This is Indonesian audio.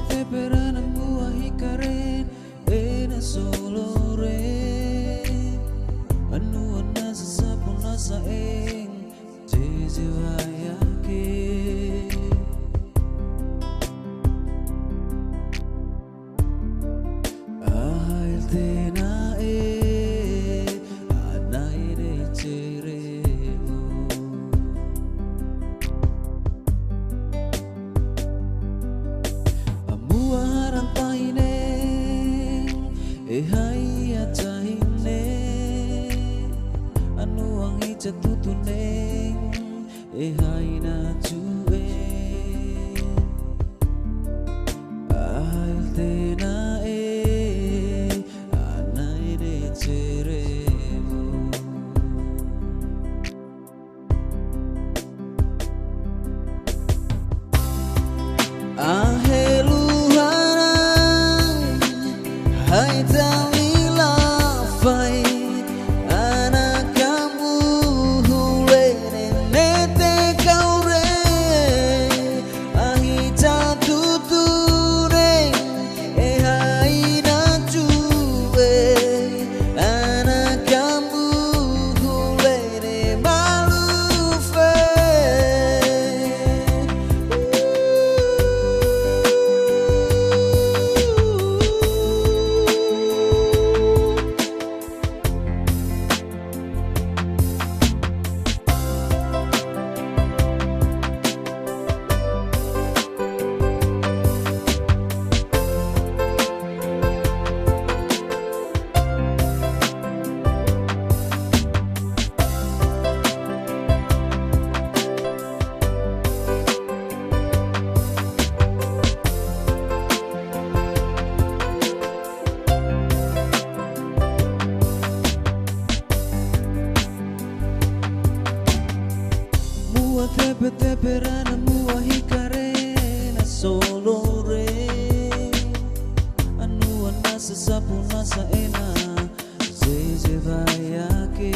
tepe rana muahi karen ena solore anu ana sesapun nasa eng jeje wayake ahil tena hai atahine anu ang ITCHATUTUN hai na TCHUE ahil tena anai de ceremo hai talila fai anak kamu hulene nete kaure ahi catutune hai na TCHUE anak kamu hulene malufe tepe rana muahi karena solore anu ana sesapu nasa ena jeje bayake